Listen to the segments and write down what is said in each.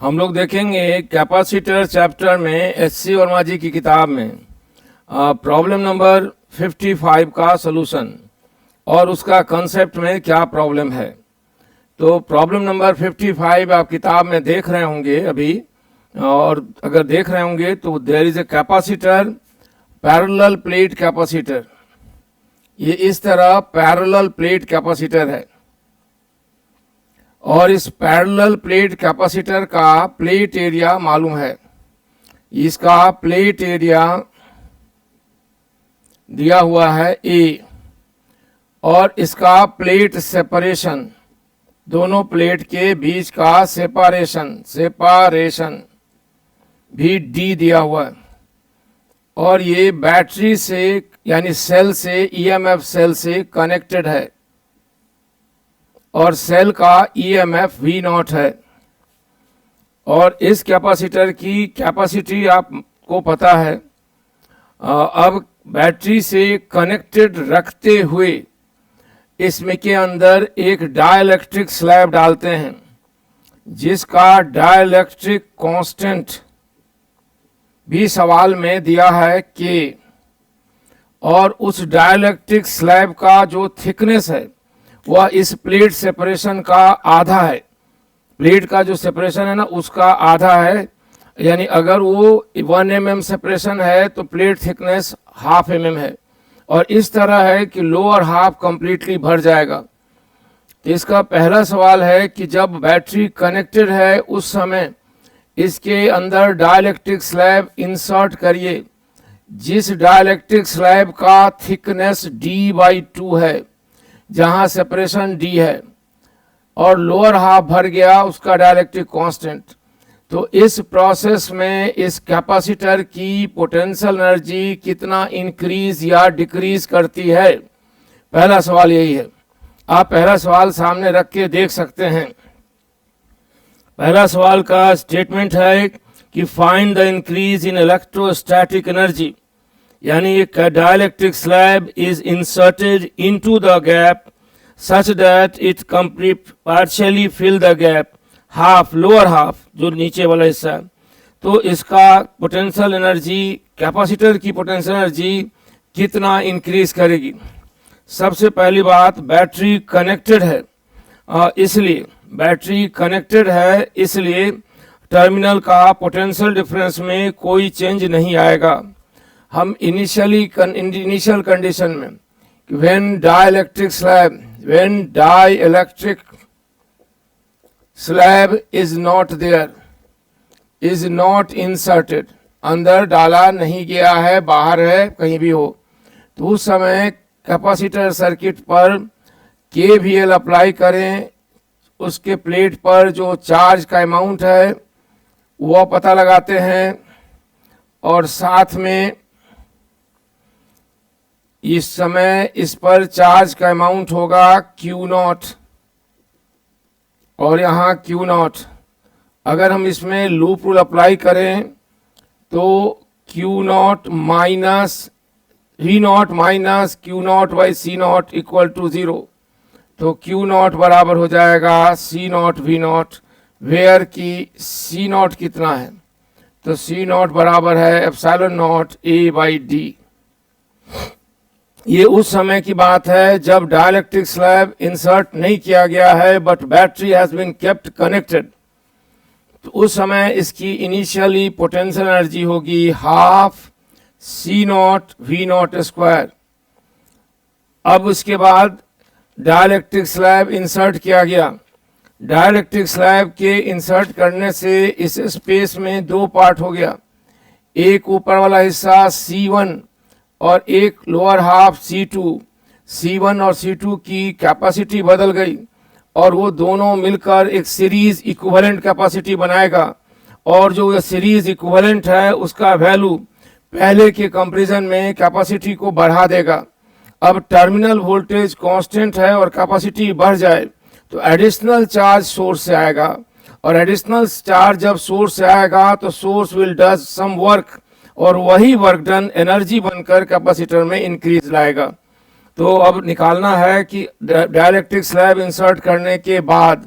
हम लोग देखेंगे कैपेसिटर चैप्टर में एच.सी. वर्मा जी की किताब में प्रॉब्लम नंबर 55 का सॉल्यूशन और उसका कंसेप्ट में क्या प्रॉब्लम है। तो प्रॉब्लम नंबर 55 आप किताब में देख रहे होंगे अभी, और अगर देख रहे होंगे तो there is a capacitor, parallel plate capacitor. ये इस तरह पैरेलल प्लेट कैपेसिटर है और इस पैरेलल प्लेट कैपेसिटर का प्लेट एरिया मालूम है। इसका प्लेट एरिया दिया हुआ है A और इसका प्लेट सेपरेशन, दोनों प्लेट के बीच का सेपारेशन भी D दिया हुआ है। और ये बैटरी से यानी सेल से, EMF सेल से कनेक्टेड है और सेल का EMF V0 है। और इस कैपेसिटर की कैपेसिटी आपको पता है। अब बैटरी से कनेक्टेड रखते हुए इसमें के अंदर एक डाइलेक्ट्रिक स्लैब डालते हैं जिसका डाइलेक्ट्रिक कांस्टेंट भी सवाल में दिया है K, और उस डाइलेक्ट्रिक स्लैब का जो थिकनेस है वह इस प्लेट सेपरेशन का आधा है। प्लेट का जो सेपरेशन है ना उसका आधा है, यानी अगर वो 1 mm सेपरेशन है तो प्लेट थिकनेस ½ mm है, और इस तरह है कि लोअर हाफ कंप्लीटली भर जाएगा। तो इसका पहला सवाल है कि जब बैटरी कनेक्टेड है उस समय इसके अंदर डाइलेक्ट्रिक स्लैब इंसर्ट करिए जिस डाइलेक्ट्रिक स्लैब का थिकनेस D/2 है, जहां सेपरेशन D है और लोअर हाफ भर गया उसका डाइलेक्ट्रिक कांस्टेंट। तो इस प्रोसेस में इस कैपेसिटर की पोटेंशियल एनर्जी कितना इंक्रीज या डिक्रीज करती है, पहला सवाल यही है। आप पहला सवाल सामने रख के देख सकते हैं। पहला सवाल का स्टेटमेंट है कि find the increase in electrostatic energy, यानी एक dielectric slab is inserted into the gap such that it complete partially fill the gap half, lower half जो नीचे वाला हिस्सा है। तो इसका पोटेंशियल एनर्जी, कैपेसिटर की पोटेंशियल एनर्जी कितना इंक्रीज करेगी। सबसे पहली बात, बैटरी कनेक्टेड है, इसलिए बैटरी कनेक्टेड है इसलिए टर्मिनल का पोटेंशियल डिफरेंस में कोई चेंज नहीं आएगा। हम इनिशियल कंडीशन में when dielectric slab is not there, is not inserted, अंदर डाला नहीं गया है, बाहर है, कहीं भी हो, तो उस समय कैपेसिटर सर्किट पर KVL अप्लाई करें। उसके प्लेट पर जो चार्ज का अमाउंट है वह पता लगाते हैं और साथ में इस समय इस पर चार्ज का अमाउंट होगा Q0 और यहाँ Q0। अगर हम इसमें लूप रूल अप्लाई करें तो Q0 minus V0 minus Q0/C0 equal to 0। तो Q0 बराबर हो जाएगा C0 V0, वेयर की C0 कितना है, तो C0 बराबर है ε0 A/D। ये उस समय की बात है जब डाइलेक्ट्रिक स्लैब इंसर्ट नहीं किया गया है but battery has been kept connected. तो उस समय इसकी इनिशियली पोटेंशियल एनर्जी होगी ½ C0 V0 स्क्वायर। अब उसके बाद डाइलेक्ट्रिक स्लैब इंसर्ट किया गया। डाइलेक्ट्रिक स्लैब के इंसर्ट करने से इस स्पेस में दो पार्ट हो गया, एक ऊपर वाला हिस्सा C1 और एक लोअर हाफ C2। C1 और C2 की कैपेसिटी बदल गई और वो दोनों मिलकर एक सीरीज इक्विवेलेंट कैपेसिटी बनाएगा, और जो ये सीरीज इक्विवेलेंट है उसका वैल्यू पहले के कंपैरिजन में कैपेसिटी को बढ़ा देगा। अब टर्मिनल वोल्टेज कांस्टेंट है और कैपेसिटी बढ़ जाए तो एडिशनल चार्ज सोर्स से आएगा, और एडिशनल चार्ज जब सोर्स से आएगा तो source will does some work, और वही वर्क डन एनर्जी बनकर कैपेसिटर में इंक्रीज लाएगा। तो अब निकालना है कि डाइलेक्ट्रिक स्लैब इंसर्ट करने के बाद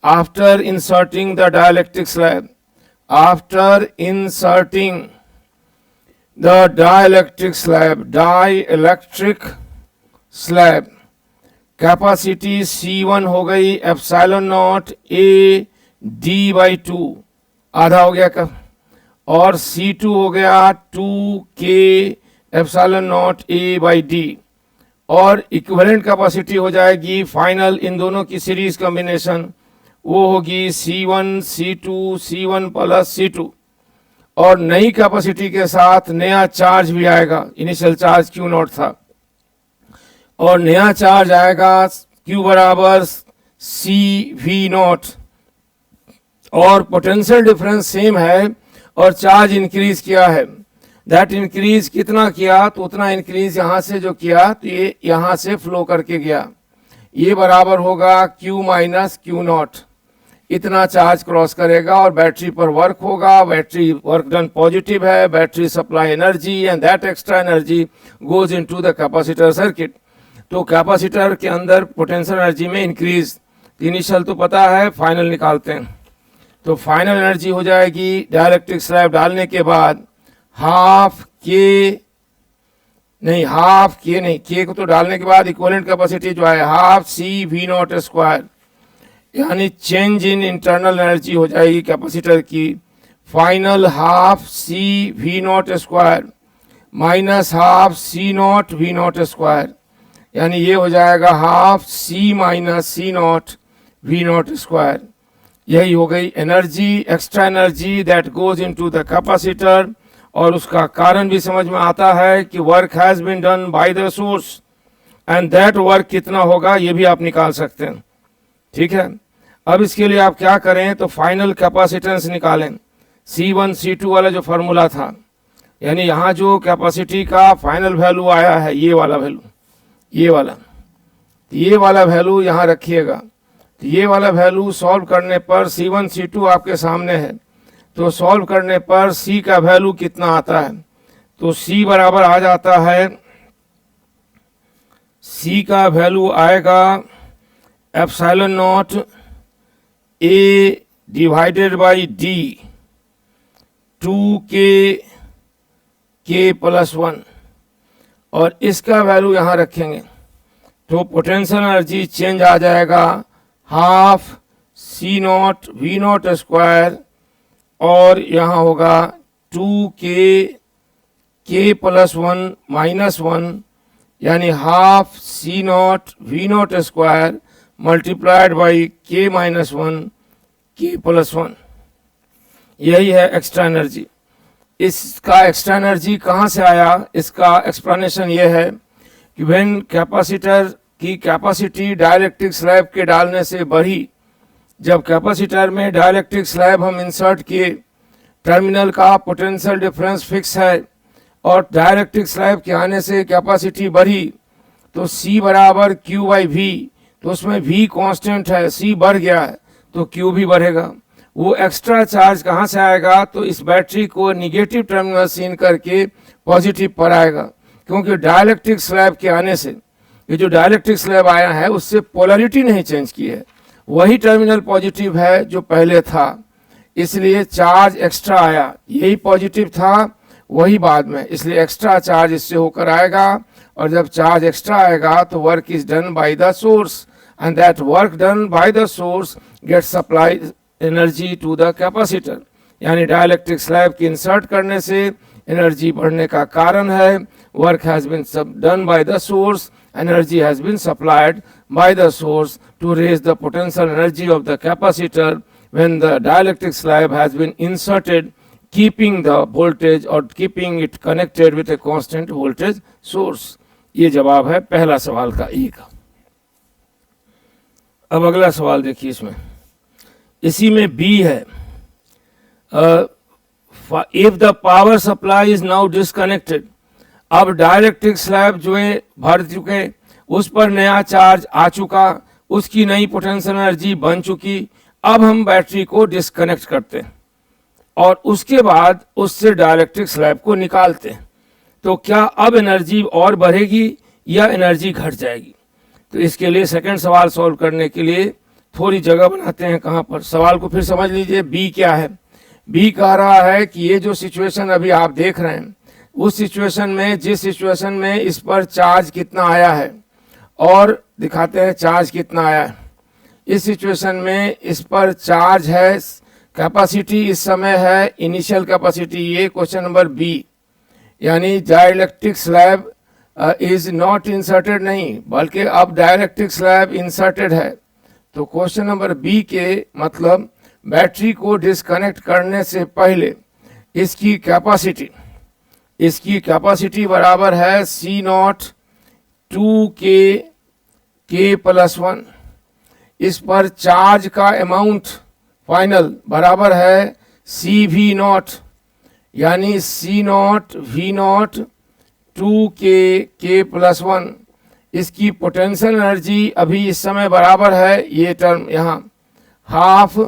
after inserting the dielectric slab, after inserting the dielectric slab, capacity C1 हो गई एप्सिलॉन नॉट A d/2 आधा हो गया का, और C2 हो गया 2K एप्सिलॉन नॉट A/d, और इक्विवेलेंट कैपेसिटी हो जाएगी फाइनल इन दोनों की सीरीज कॉम्बिनेशन, वो होगी C1 प्लस C2, और नई कैपेसिटी के साथ नया चार्ज भी आएगा, इनिशियल चार्ज Q0 था, और नया चार्ज आएगा Q बराबर CV0, और पोटेंशियल डिफरेंस सेम है और चार्ज इंक्रीज किया है। दैट इंक्रीज कितना किया, तो उतना इंक्रीज यहाँ से जो किया तो ये यहाँ से फ्लो करके गया, ये बराबर होगा Q माइनस Q0, इतना चार्ज क्रॉस करेगा और बैटरी पर वर्क होगा, बैटरी वर्क डन पॉजिटिव है, battery supply energy and that extra energy goes into the capacitor circuit. तो कैपेसिटर के अंदर पोटेंशियल एनर्जी में इंक्रीज, इनिशियल तो पता है, फाइनल निकालते हैं। तो फाइनल एनर्जी हो जाएगी डाइलेक्ट्रिक स्लैब डालने के बाद हाफ के को तो डालने के बाद इक्विवेलेंट कैपेसिटी जो है हाफ CV0 स्क्वायर, यानी चेंज इन इंटरनल एनर्जी हो जाएगी कैपेसिटर की, final half CV0 square minus half C0 V0 square, यानी ये हो जाएगा half C minus C0 V0 square. यही हो गई energy, extra energy that goes into the capacitor, और उसका कारण भी समझ में आता है कि work has been done by the source, and that work कितना होगा ये भी आप निकाल सकते हैं। ठीक है, अब इसके लिए आप क्या करें, तो फाइनल कैपेसिटेंस निकालें, C1 C2 वाला जो फार्मूला था, यानी यहाँ जो कैपेसिटी का फाइनल वैल्यू आया है ये वाला वैल्यू, ये वाला वैल्यू यहाँ रखिएगा। तो ये वाला वैल्यू सॉल्व करने पर C1 C2 आपके सामने है, तो सॉल्व करने पर C का वैल्यू कितना आता है, तो C बराबर आ जाता है, C का वैल्यू आएगा epsilon not A divided by D 2K plus 1, और इसका वैल्यू यहाँ रखेंगे तो पोटेंशियल एनर्जी चेंज आ जाएगा हाफ C0 V0 स्क्वायर, और यहाँ होगा 2K प्लस 1 माइनस 1, यानी half C0 V0 square multiplied by K minus 1 K plus 1। यही है एक्स्ट्रा एनर्जी। इसका एक्स्ट्रा एनर्जी कहाँ से आया, इसका एक्सप्लेनेशन ये है कि व्हेन कैपेसिटर की कैपेसिटी डाइलेक्ट्रिक स्लैब के डालने से बढ़ी, जब कैपेसिटर में डाइलेक्ट्रिक स्लैब हम इंसर्ट किए, टर्मिनल का पोटेंशियल डिफरेंस फिक्स है और डाइलेक्ट्रिक स्लैब के आने से कैपेसिटी बढ़ी, तो C बराबर Q/V, तो उसमें V कांस्टेंट है, C बढ़ गया है तो Q भी बढ़ेगा। वो एक्स्ट्रा चार्ज कहाँ से आएगा, तो इस बैटरी को निगेटिव टर्मिनल से इन करके पॉजिटिव पर आएगा, क्योंकि डाइलेक्ट्रिक स्लैब के आने से ये जो डाइलेक्ट्रिक स्लैब आया है उससे पोलैरिटी नहीं चेंज की है, वही टर्मिनल पॉजिटिव है जो पहले था, इसलिए चार्ज एक्स्ट्रा आया, यही पॉजिटिव था वही बाद में, इसलिए एक्स्ट्रा चार्ज इससे होकर आएगा, और जब चार्ज एक्स्ट्रा आएगा तो work is done by the source, and that work done by the source get supply energy to the capacitor, यानी डाइलेक्ट्रिक स्लैब की इंसर्ट करने से एनर्जी बढ़ने का कारण है, work has been done by the source, energy has been supplied by the source to raise the potential energy of the capacitor when the dielectric slab has been inserted, keeping the voltage or keeping it connected with a constant voltage source। ये जवाब है पहला सवाल का ए का। अब अगला सवाल देखिए, इसमें इसी में बी है, if the power supply is now disconnected, अब डाइलेक्ट्रिक स्लैब जो है भर चुके, उस पर नया चार्ज आ चुका, उसकी नई पोटेंशियल एनर्जी बन चुकी, अब हम बैटरी को डिस्कनेक्ट करते हैं और उसके बाद उससे डाइलेक्ट्रिक स्लैब को निकालते हैं, तो क्या अब एनर्जी और बढ़ेगी या एनर्जी घट जाएगी। तो इसके लिए सेकंड सवाल सॉल्व करने के लिए थोड़ी जगह बनाते हैं कहाँ पर। सवाल को फिर समझ लीजिए। बी क्या है? बी कह रहा है कि ये जो सिचुएशन अभी आप देख रहे हैं, उस सिचुएशन में, जिस सिचुएशन में इस पर चार्ज कितना आया है, और दिखाते हैं चार्ज कितना आया है। इस सिचुएशन में इस पर चार्ज है, कैपेसिटी इस समय है इनिशियल कैपेसिटी, ये क्वेश्चन नंबर बी, यानी dielectric slab is not inserted नहीं, बल्कि अब डाइलेक्ट्रिक स्लैब इंसर्टेड है। तो क्वेश्चन नंबर बी के मतलब बैटरी को डिस्कनेक्ट करने से पहले इसकी कैपेसिटी बराबर है सी नॉट 2k+1। इस पर चार्ज का अमाउंट फाइनल बराबर है सी वी नॉट, यानी सी नॉट वी नॉट 2k+1। इसकी पोटेंशियल एनर्जी अभी इस समय बराबर है, ये टर्म यहाँ, half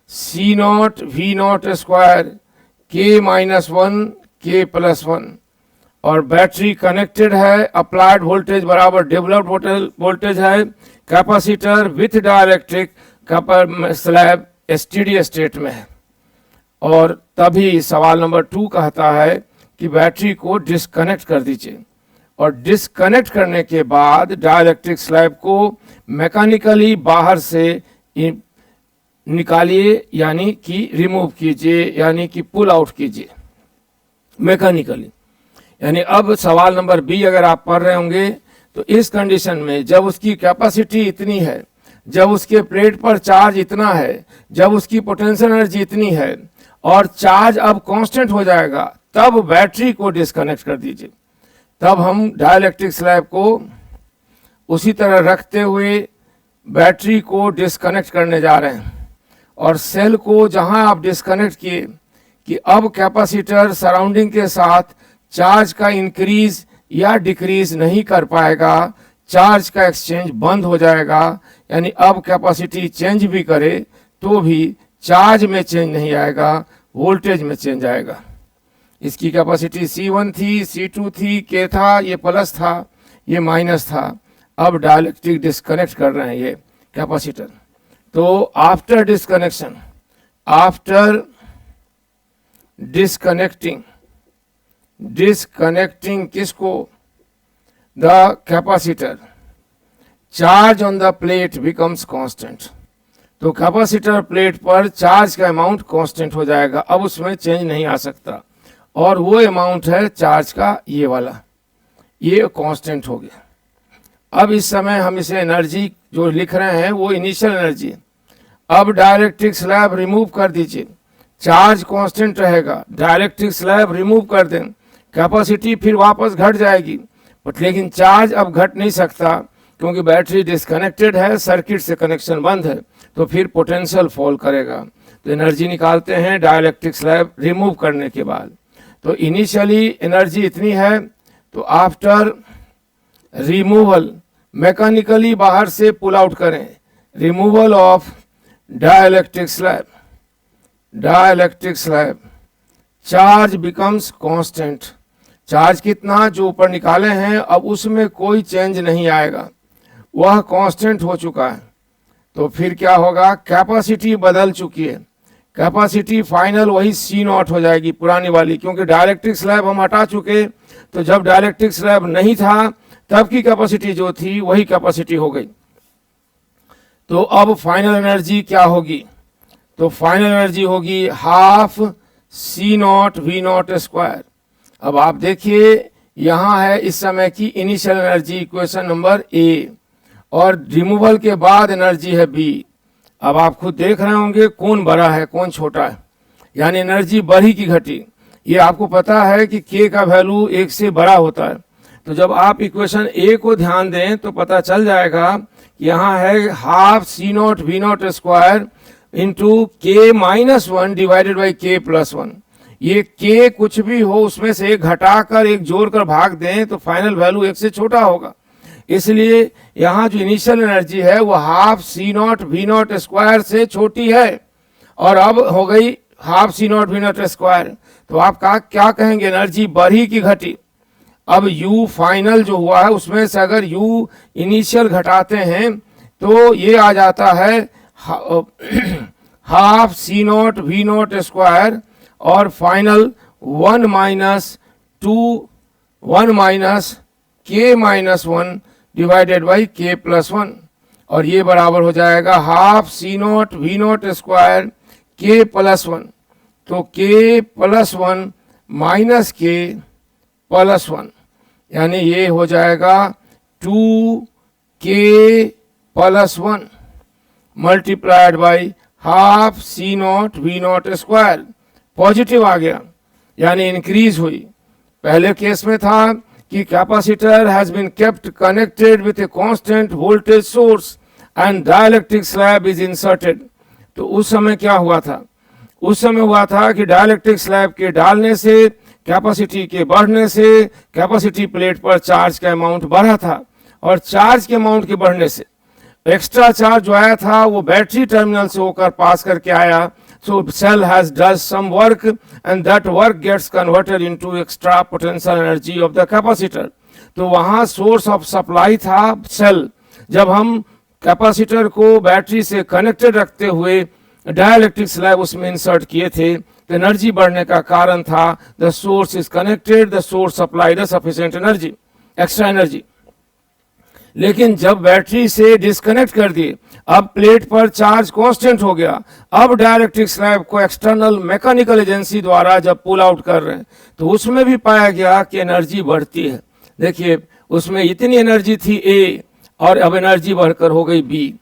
C naught V naught square k-1 k+1। और बैटरी कनेक्टेड है, अप्लाइड वोल्टेज बराबर डेवलप्ड वोल्टेज है, capacitor with dielectric slab steady state में है। और तभी सवाल नंबर 2 कहता है कि बैटरी को डिस्कनेक्ट कर दीजिए, और डिस्कनेक्ट करने के बाद डाइलेक्ट्रिक स्लैब को मैकेनिकली बाहर से निकालिए, यानी कि रिमूव कीजिए, यानी कि पुल आउट कीजिए मैकेनिकली। यानी अब सवाल नंबर बी अगर आप पढ़ रहे होंगे तो इस कंडीशन में जब उसकी कैपेसिटी इतनी है, जब उसके प्लेट पर चार्ज इतना है, जब उसकी पोटेंशियल एनर्जी इतनी है और चार्ज अब कांस्टेंट हो जाएगा, तब बैटरी को डिस्कनेक्ट कर दीजिए। तब हम डाइलेक्ट्रिक स्लैब को उसी तरह रखते हुए बैटरी को डिस्कनेक्ट करने जा रहे हैं। और सेल को जहां आप डिस्कनेक्ट किए कि अब कैपेसिटर सराउंडिंग के साथ चार्ज का इंक्रीज या डिक्रीज नहीं कर पाएगा, चार्ज का एक्सचेंज बंद हो जाएगा, यानी अब कैपेसिटी चेंज भी करे तो भी चार्ज में चेंज नहीं आएगा, वोल्टेज में चेंज आएगा। इसकी कैपेसिटी C1 थी, C2 थी, K था, ये प्लस था, ये माइनस था। अब डाइलेक्ट्रिक डिस्कनेक्ट कर रहे हैं ये कैपेसिटर। तो आफ्टर डिस्कनेक्टिंग किसको? The capacitor, charge on the plate becomes constant. तो कैपेसिटर प्लेट पर चार्ज का अमाउंट कांस्टेंट हो जाएगा, अब उसमें चेंज नहीं आ सकता, और वो अमाउंट है चार्ज का, ये वाला, ये कांस्टेंट हो गया। अब इस समय हम इसे एनर्जी जो लिख रहे हैं वो इनिशियल एनर्जी है। अब डाइलेक्ट्रिक स्लैब रिमूव कर दीजिए, चार्ज कांस्टेंट रहेगा, डाइलेक्ट्रिक स्लैब रिमूव कर दें, कैपेसिटी फिर वापस घट जाएगी, बट लेकिन चार्ज अब घट नहीं सकता क्योंकि बैटरी डिस्कनेक्टेड है, सर्किट से कनेक्शन बंद है, तो फिर पोटेंशियल फॉल करेगा। तो एनर्जी निकालते हैं डाइलेक्ट्रिक स्लैब रिमूव करने के बाद। तो इनिशियली एनर्जी इतनी है, तो आफ्टर रिमूवल मैकेनिकली बाहर से पुल आउट करें, removal of dielectric slab, charge becomes constant. Charge कितना जो ऊपर निकाले हैं अब उसमें कोई चेंज नहीं आएगा, वह कांस्टेंट हो चुका है। तो फिर क्या होगा? कैपेसिटी बदल चुकी है, कैपेसिटी फाइनल वही C नॉट हो जाएगी पुरानी वाली, क्योंकि डाइलेक्ट्रिक स्लैब हम हटा चुके। तो जब डाइलेक्ट्रिक स्लैब नहीं था तब की कैपेसिटी जो थी वही कैपेसिटी हो गई। तो अब फाइनल एनर्जी क्या होगी? तो फाइनल एनर्जी होगी half C not V not square. अब आप देखिए यहाँ है इस समय की initial energy, equation number A, और रिमूवल के बाद एनर्जी है बी। अब आप खुद देख रहे होंगे कौन बड़ा है कौन छोटा है, यानी एनर्जी बढ़ी की घटी। ये आपको पता है कि के का वैल्यू 1 से बड़ा होता है। तो जब आप इक्वेशन ए को ध्यान दें तो पता चल जाएगा कि यहाँ है half C not V not square into k-1 divided by k+1। ये k कुछ भी हो उसमें से एक घटाकर एक जोड़कर भाग दें तो फाइनल वैल्यू 1 से छोटा होगा। इसलिए यहाँ जो इनिशियल एनर्जी है वो half C not V not square से छोटी है, और अब हो गई half C not V not square. तो आप क्या कहेंगे, एनर्जी बढ़ी की घटी? अब U फाइनल जो हुआ है उसमें से अगर U इनिशियल घटाते हैं तो ये आ जाता है half C naught V naught square और final 1 minus K minus 1 divided by K plus 1, और ये बराबर हो जाएगा half C naught V naught square K plus 1, तो के प्लस 1 माइनस के प्लस 1, यानी ये हो जाएगा 2 के plus 1 multiplied by half C naught V naught square. Positive आ गया यानी इंक्रीज हुई। पहले केस में था कि capacitor has been kept connected with a constant voltage source and dielectric slab is inserted. तो उस समय क्या हुआ था? उस समय हुआ था कि डाइलेक्ट्रिक स्लैब के डालने से, कैपेसिटी के बढ़ने से कैपेसिटी प्लेट पर चार्ज का अमाउंट बढ़ा था, और चार्ज के अमाउंट के बढ़ने से एक्स्ट्रा चार्ज जो आया था वो बैटरी टर्मिनल से होकर पास करके आया। So cell has does some work and that work gets converted into extra potential energy of the capacitor. तो वहाँ सोर्स ऑफ सप्लाई था सेल। जब हम कैपेसिटर को बैटरी से कनेक्टेड रखते हुए डाइलेक्ट्रिक स्लैब उसमें इंसर्ट किए थे, तो एनर्जी बढ़ने का कारण था the source is connected, the source supply the sufficient energy, extra energy. लेकिन जब बैटरी से डिस्कनेक्ट कर दिए, अब प्लेट पर चार्ज कांस्टेंट हो गया, अब डाइलेक्ट्रिक स्लैब को एक्सटर्नल मैकेनिकल एजेंसी द्वारा जब पुल आउट कर रहे हैं तो उसमें भी पाया गया कि एनर्जी बढ़ती है। देखिए उसमें इतनी एनर्जी थी ए और अब एनर्जी बढ़कर हो गई बी,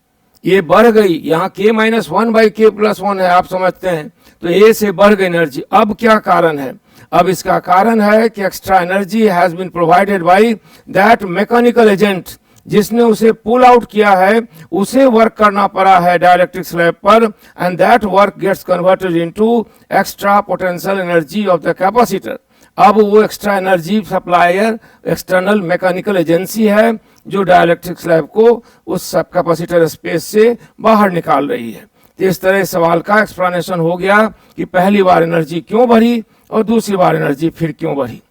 ये बढ़ गई। यहाँ के माइनस 1 बाई के प्लस 1 है, आप समझते हैं, तो ए से बढ़ गई एनर्जी। अब क्या कारण है? अब इसका कारण है कि extra energy has been provided by that mechanical agent, जिसने उसे पुल आउट किया है, उसे वर्क करना पड़ा है डाइलेक्ट्रिक स्लैब पर, and that work gets converted into extra potential energy of the capacitor. अब वो extra energy supplier external mechanical agency है जो डाइलेक्ट्रिक स्लैब को उस सब कैपेसिटर स्पेस से बाहर निकाल रही है। तो इस तरह सवाल का एक्सप्लेनेशन हो गया कि पहली बार एनर्जी क्यों बढ़ी और दूसरी बार एनर्जी फिर क्यों बढ़ी।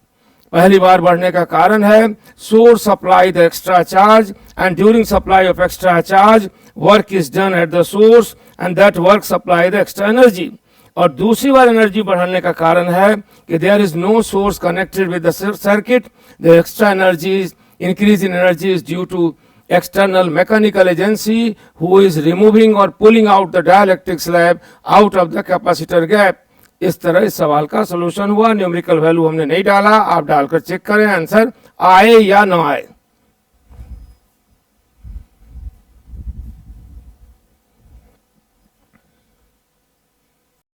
पहली बार बढ़ने का कारण है source supply the extra charge and during supply of extra charge work is done at the source and that work supply the extra energy. और दूसरी बार एनर्जी बढ़ने का कारण है कि there is no source connected with the circuit, the extra energy increase in energy is due to external mechanical agency who is removing or pulling out the dielectric slab out of the capacitor gap। इस तरह इस सवाल का solution हुआ। Numerical value हमने नहीं डाला, आप डालकर चेक करें आंसर आए या ना आए।